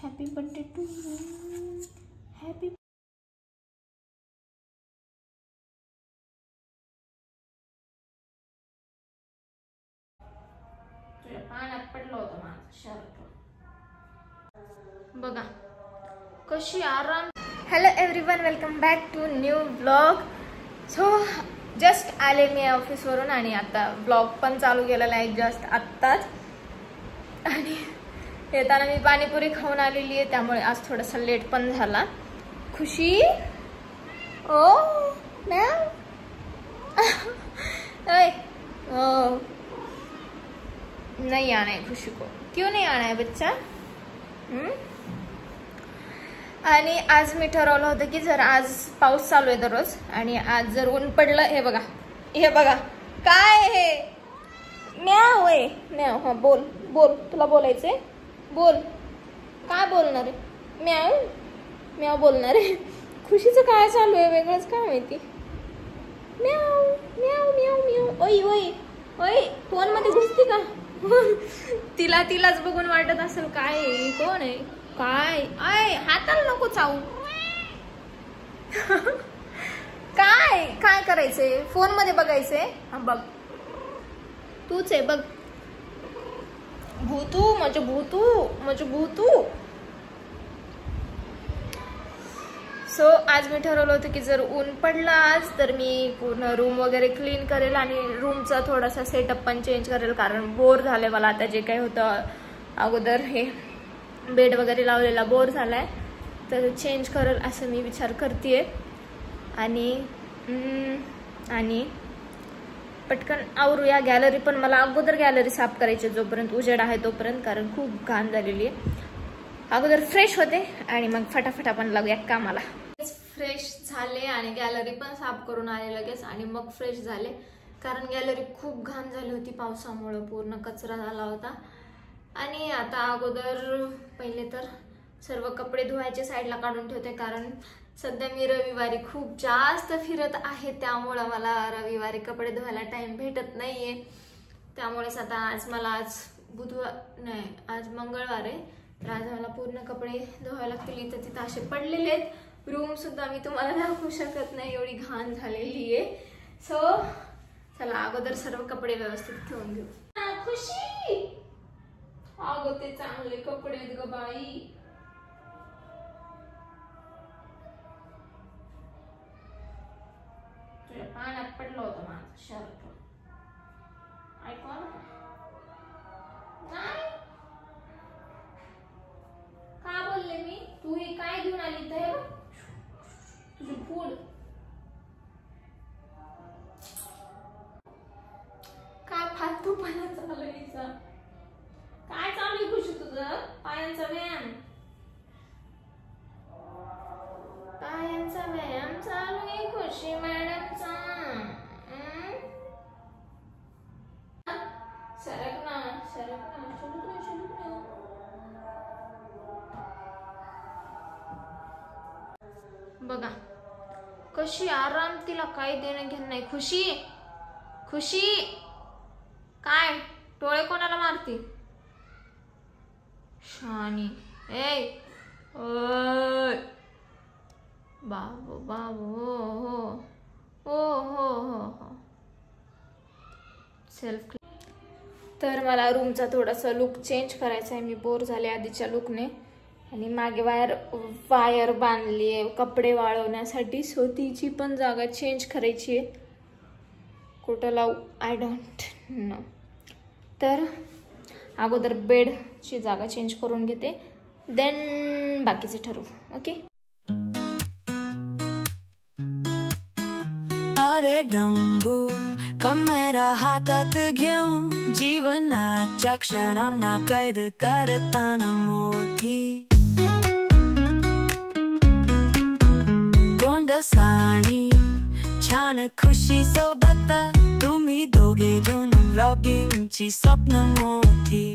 Happy birthday to you. Happy तुझ्या पाण्यात पडलं होतं माझं शर्ट बघा कशी आराम. Hello everyone, welcome back to new blog. So just आले मी ऑफिसवरून आणि आता ब्लॉग पण चालू केलेला आहे जस्ट आत्ताच. आणि येताना मी पाणीपुरी खाऊन आलेली आहे त्यामुळे आज थोडासा लेट पण झाला. खुशी ओ मॅम नहीं आना है खुशी को. क्यों नहीं आना है बच्चा? आणि आज मी ठरवलं होतं की जर आज पाऊस चालू आहे दररोज आणि आज जर ऊन पडलं, हे बघा काय हे म्याव आहे म्याव. हा बोल बोल, तुला बोलायचंय बोल. काय बोलणार आहे? म्याव म्याव बोलणार आहे. खुशीचं काय चालू आहे वेगळंच काय माहिती. म्याव म्याव म्याव म्याव. ओय ओय ओय, फोन मध्ये घुसती का? तिलाच बघून वाटत असेल काय आहे, कोण आहे काय. आय हाताला नको चावू. काय काय करायचंय? फोन मध्ये बघायचंय. हा बघ, तूच आहे बघ. भूतू म्हणजे भूतू. सो आज मी ठरवलं होतं की जर ऊन पडलं आज तर मी पूर्ण रूम वगैरे क्लीन करेल आणि रूमचा थोडासा सेटअप पण चेंज करेल, कारण बोर झालंय मला. आता जे काही होतं अगोदर हे बेड वगैरे लावलेला बोर झालाय, तर चेंज करेल असं मी विचार करतेय. आणि पटकन आवरूया. गॅलरी पण मला अगोदर गॅलरी साफ करायची जोपर्यंत उजेड आहे तोपर्यंत, कारण खूप घाण झालेली आहे. अगोदर फ्रेश होते आणि मग फटाफट आपण लागूया कामाला. फ्रेश झाले आणि गॅलरी पण साफ करून आले लगेच आणि मग फ्रेश झाले, कारण गॅलरी खूप घाण झाली होती पावसामुळे, पूर्ण कचरा झाला होता. आणि आता अगोदर पहिले तर सर्व कपडे धुवायचे साईडला काढून ठेवते, कारण सध्या मी रविवारी खूप जास्त फिरत आहे त्यामुळे मला रविवारी कपडे धुवायला टाइम भेटत नाहीये. त्यामुळेच आता आज मंगळवार आहे, तर आज मला पूर्ण कपडे धुवायला लागतील. तर तिथं असे पडलेले आहेत. रूम सुद्धा मी तुम्हाला दाखवू शकत नाही, एवढी घाण झालेली आहे. सो चला अगोदर सर्व कपडे व्यवस्थित ठेवून घेऊ. खुशी अगो ते चांगले कपडे आहेत ग बाई. तुझ्या पाण्यात पडलं होतं माझं शर्ट. ऐकू नाही का बोलले मी? तू हे काय घेऊन आली? तर तुझे फूल काय फालतूपणा चालू आहे. काय चालू आहे खुशी तुझं? पायांचा व्यायाम चालू आहे खुशी मॅडमचा. सरक ना. बघा कशी आराम, तिला काही देणं घेणं नाही. खुशी काय टोळे कोणाला मारती? शानी बाबू हो सेल्फ. तर मला रूमचा थोडासा लुक चेंज करायचा आहे. मी बोर झाले आधीच्या लुकने. आणि मागे वायर बांधली आहे कपडे वाळवण्यासाठी. सो तिची पण जागा चेंज करायची आहे. कुठं लावू आय डोंट नो. तर अगोदर बेडची जागा चेंज करून घेते, देन बाकीचे ठरवू. ओके. अरे डंबू कॅमेरा हातात घेऊन जीवनाच्या क्षणांना कैद करताना मोठी गोंडसाणी छान खुशी सोबत तुम्ही दोघे दोन व्लॉगिंगची स्वप्न मोठी.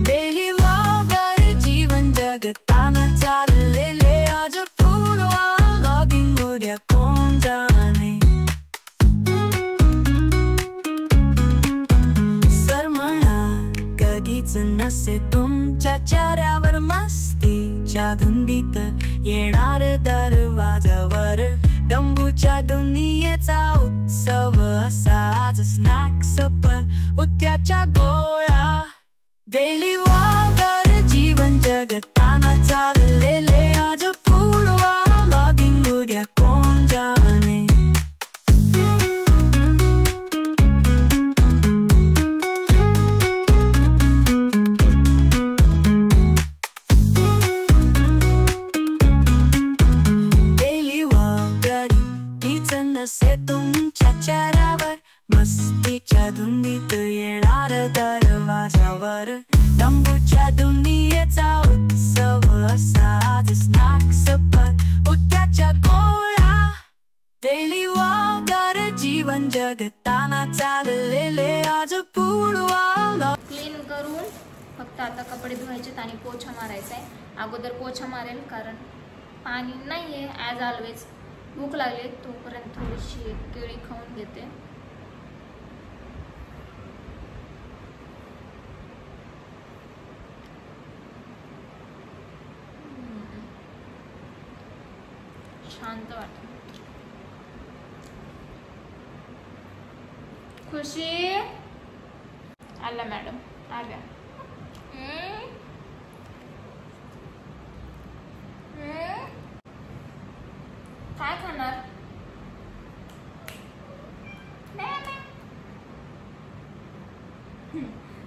डेली व्लॉगर जीवन जगताना चाललेले आज पूर्वा व्लॉगिंग उद्या कोण जाणे. सर म्हणा काहीच नसे तुमच्या चेहऱ्यावर मस्तीच्या धुंदीत येणार दरवाजावर डंबूच्या दुनियेचा उत्सव असाच स्नॅक्स पण उद्याच्या गोळ्या डेली वॉकर जीवन जगताना चाललेले आज पूर्वा लॉगिंग उद्या कोण जाणे नसे तुमच्या चेहऱ्यावर मस्तीच्या धुंदीत येणार दरवाजावर डंबूच्या दुनियेचा उत्सव असाच स्नॅक्स पण उद्याच्या गोळ्या डेली वॉकर जीवन जगताना चाललेले आज पूर्वा क्लीन करून फक्त आता कपडे धुवायचे आणि पोछा मारायचा आहे. अगोदर पोछा मारेल कारण पाणी नाहीये ॲज ऑलवेज. भूक लागली तोपर्यंत थोडीशी केळी खाऊन घेते. शांत वाटत. खुशी आला मॅडम आल्या. काय खाणार?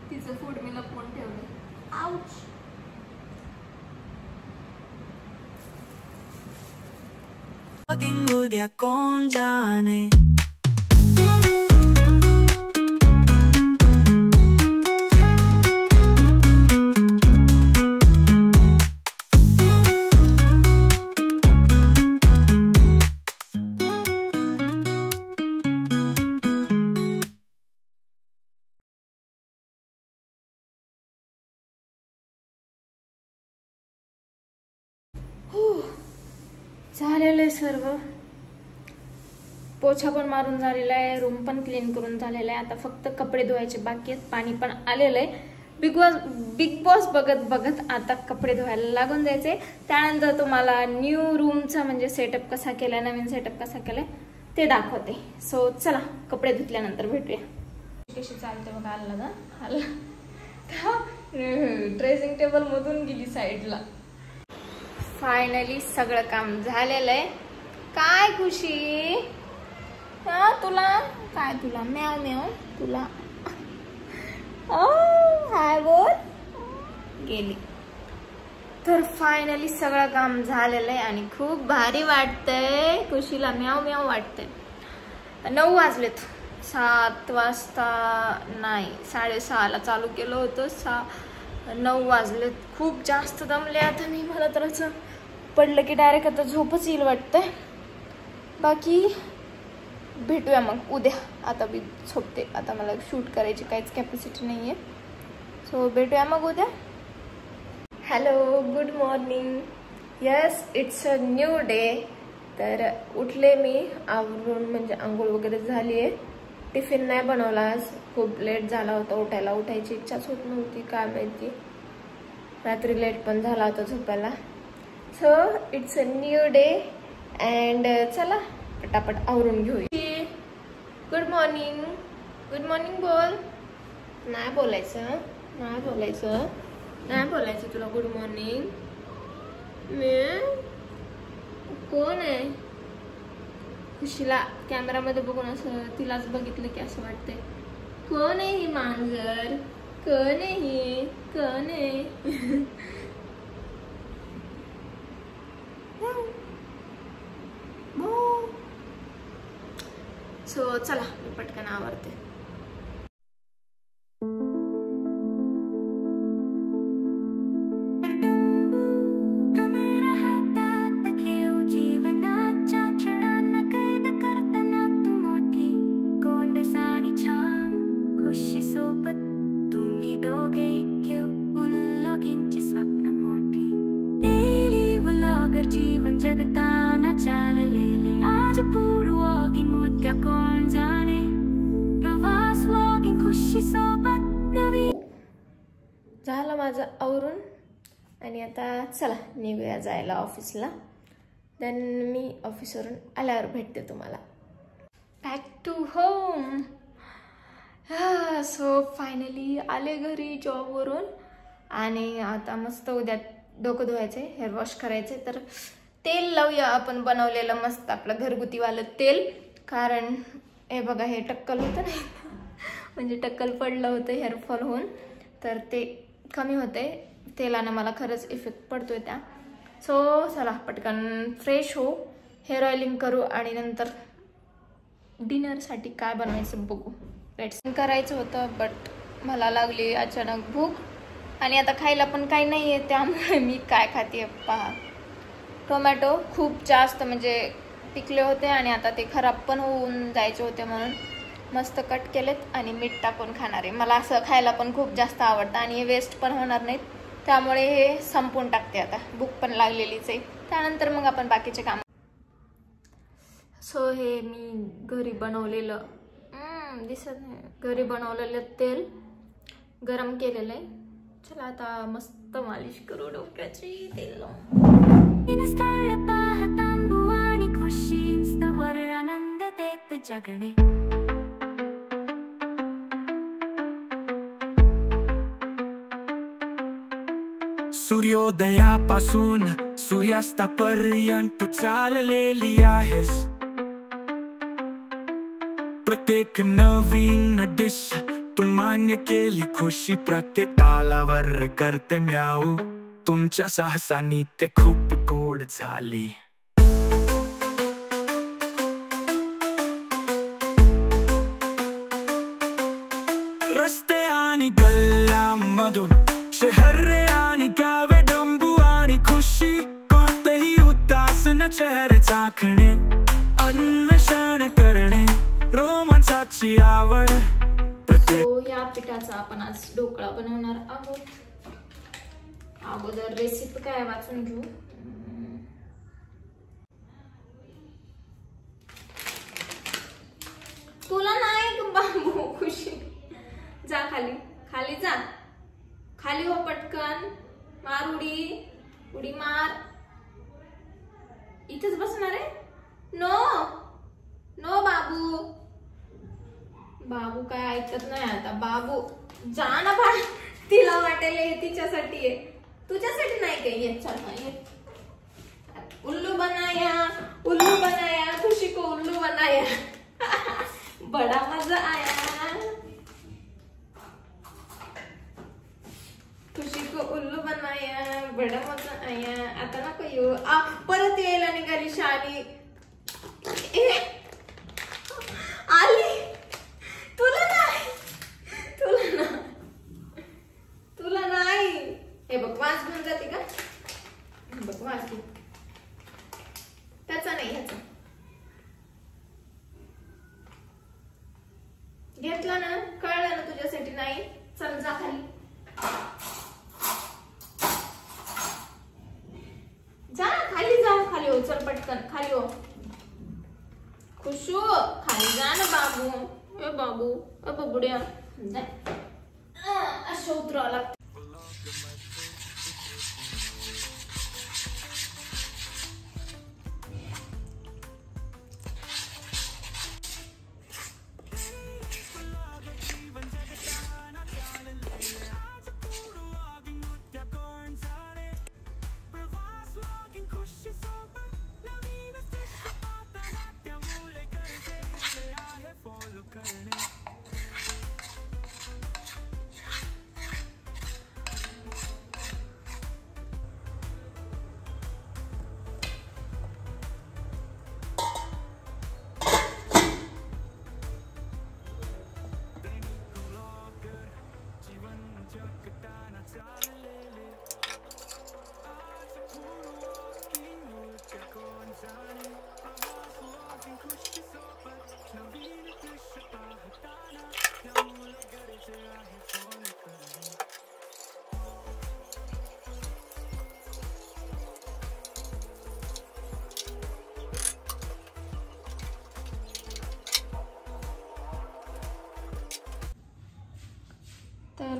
तिचं फूड मी लपवून ठेवलं. आउच. उद्या कोण जाणे झालेलं आहे सर्व. पोछा पण मारून झालेला आहे. रूम पण क्लीन करून झालेला आहे. आता फक्त कपडे धुवायचे बाकी आहेत. पाणी पण आलेलं आहे. बिग बॉस बघत बघत आता कपडे धुवायला लागून जायचे. त्यानंतर तुम्हाला न्यू रूमचा म्हणजे सेटअप कसा केलाय, नवीन सेटअप कसा केलाय ते दाखवते. सो चला कपडे धुतल्यानंतर भेटूया. कशी चालते बघा. आला ना आला ड्रेसिंग टेबल मधून गेली साईडला. फायनली सगळं काम झालेलं आहे. काय खुशी तुला काय तुला म्याव म्याव तुला हाय बोल गेली. तर फायनली सगळं काम झालेलं आहे आणि खूप भारी वाटतंय. खुशीला म्याव म्याव वाटतंय. 9 वाजलेत. 7 वाजता नाही 6:30ला चालू केलं होतं. 9 वाजलेत. खूप जास्त दमले आता मी. मला तर असं पडलं की डायरेक्ट आता झोपच येईल वाटतंय. बाकी भेटूया मग उद्या. आता मी झोपते. आता मला शूट करायची काहीच कॅपॅसिटी नाही आहे. सो भेटूया मग उद्या. Hello good morning. Yes it's a new day. तर उठले मी आवरून म्हणजे आंघोळ वगैरे झाली आहे. टिफिन नाही बनवला आज. खूप लेट झाला होता उठायला. उठायची इच्छाच होत नव्हती काय माहिती. रात्री लेट पण झाला होता झोपायला. So it's a new day and चला पटापट आवरून घेऊया. Good morning. गुड मॉर्निंग बोल. नाही बोलायचं नाही बोलायचं नाही बोलायचं तुला गुड मॉर्निंग. मी कोण आहे? खुशीला कॅमेरामध्ये बघून असं तिलाच बघितलं की असं वाटतंय कोण आहे ही मांजर? कोण आहे ही? कोण आहे? सो चला मी पटकन आवरते. जीवन जगताना चाललेले आज पूर्व की मोठ्या कोण जाणे झालं माझं आवरून आणि आता चला निघूया जायला ऑफिसला. देन मी ऑफिसवरून आल्यावर भेटते तुम्हाला. Back to home. So finally आले घरी जॉबवरून आणि आता मस्त उद्या डोकं धुवायचे, हेअर वॉश करायचे. तर तेल लावूया आपण बनवलेलं मस्त आपलं घरगुतीवालं तेल. कारण हे बघा हे टक्कल होतं नाही म्हणजे टक्कल पडलं होतं हेअरफॉल होऊन, तर ते कमी होते तेलानं. मला खरंच इफेक्ट पडतोय त्या. सो चला पटकन फ्रेश हो, हेअर ऑइलिंग करू आणि नंतर डिनरसाठी काय बनवायचं बघू. लेट्स. करायचं होतं बट मला लागली अचानक भूक आणि आता खायला पण काही नाही आहे, त्यामुळे मी काय खाते पहा. टोमॅटो खूप जास्त म्हणजे पिकले होते आणि आता ते खराब पण होऊन जायचे होते म्हणून मस्त कट केलेत आणि मीठ टाकून खाणार आहे. मला असं खायला पण खूप जास्त आवडतं आणि हे वेस्ट पण होणार नाहीत, त्यामुळे हे संपून टाकते आता. भूक पण लागलेलीच आहे, त्यानंतर मग आपण बाकीचे काम. सो हे मी घरी बनवलेलं दिसत नाही, घरी बनवलेलं तेल गरम केलेलं आहे. चला आता मस्त मालिश करू डोक्याची तेल लावून. आनंद देत जगणे. सूर्योदयापासून सूर्यास्तापर्यंत चाललेली आहेस. प्रत्येक नवीन दिश तू मान्य केली, खुशी प्रत्येक तालावर करते म्याऊ. तुमच्या साहसानी ते खूप गोड झाली. रस्ते आणि गल्ल्यांमधून शहरे आणि गावे, डंबू आणि खुशी, कोणतेही उदास न चेहरे चाखणे, अन्वेषण करणे, रोमांचाची आवड. या पिठाचा आपण आज ढोकळा बनवणार आहोत. अगोदर रेसिपी काय वाचून घेऊ. तुला नाही बाबू खुशी, जा खाली, खाली जा, खाली हो पटकन. मार उडी, उडी मार. इथेच बसणार आहे. नो नो बाबू, बाबू काय ऐकत नाही आता. बाबू जा ना बाळ, तिला वाटेल हे तिच्यासाठी आहे, तुझ्यासाठी नाही काही. ये चल ये. उल्लू बनाया, उल्लू बनाया, खुशी को उल्लू बनाया. बड़ा मजा आया, खुशी को उल्लू बनाया, बड़ा मजा आया. आता नको येऊ. परत यायला निघाली शाली. आली. तुला नाही, तुला नाही, तुला नाही. हे बघ वास घेऊन जाते का. बघ वास घे, त्याचा नाही ह्याचा. घेतला ना, कळलं ना तुझ्यासाठी नाही. चल जा खाली, जा खाली, जा खाली हो. चल पटकन खाली हो. खुशू खाली जा ना बाबू. ए बाबू, ए बबुड्या, असं उतरावं लागतं.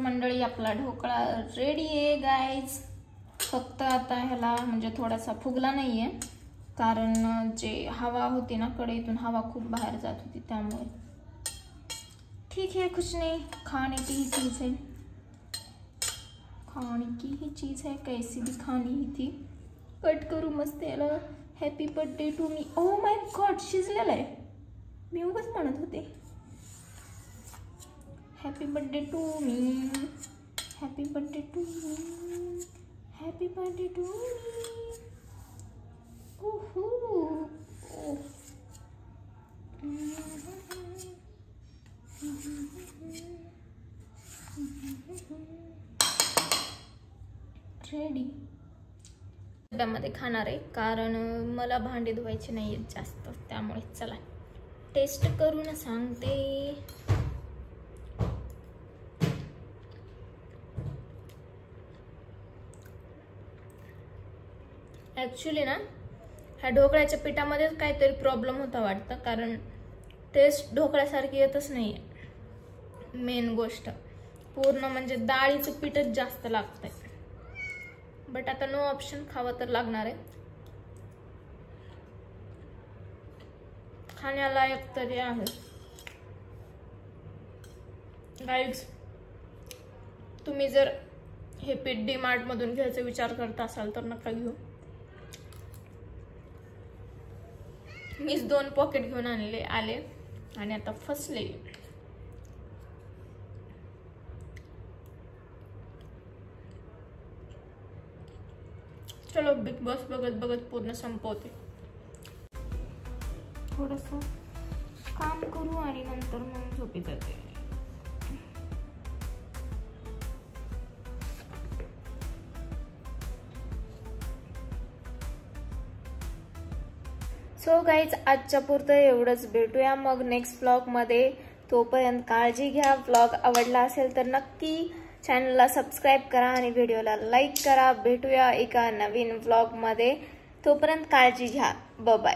मंडळी आपला ढोकळा रेडी आहे गाईज. फक्त आता ह्याला म्हणजे थोडासा फुगला नाहीये, कारण जे हवा होती ना कढईतून, हवा खूप बाहेर जात होती, त्यामुळे. ठीक है, कुछ नहीं, खाने की ही चीज़ है, खाने की ही चीज़ है, कैसी भी खानी ही थी. कट करू मस्त याला. Happy birthday to me. Oh my god, शिजलेलं आहे. मी उगाच म्हणत होते. Happy birthday to me, happy birthday to me, happy birthday to me. Ready. डब्यामध्ये खाणार आहे, कारण मला भांडे धुवायचे नाही आहेत जास्त, त्यामुळे चला टेस्ट करून सांगते. ॲक्च्युली ना ह्या ढोकळ्याच्या पिठामध्येच काहीतरी प्रॉब्लेम होता वाटतं, कारण टेस्ट ढोकळ्यासारखी येतच नाही आहे. मेन गोष्ट पूर्ण म्हणजे डाळीचं पीठच जास्त लागतंय. बट आता नो ऑप्शन, खावं तर लागणार आहे. खाण्यालायक तरी आहे. गाईज, तुम्ही जर हे पीठ DMart मधून घ्यायचा विचार करता असाल तर नका घेऊ. मीच 2 पॉकेट घेऊन आले आणि आता फसले. चलो बिग बॉस बघत बघत पूर्ण संपवते. थोडंसं काम करू आणि नंतर मग झोपी जाते. सो गाईज, आजच्या पुरतं एवढंच. भेटूया मग नेक्स्ट व्लॉगमध्ये. तोपर्यंत काळजी घ्या. व्लॉग आवडला असेल तर नक्की चॅनलला सबस्क्राईब करा आणि व्हिडिओला लाईक करा. भेटूया एका नवीन व्लॉगमध्ये. तोपर्यंत काळजी घ्या. Bye bye.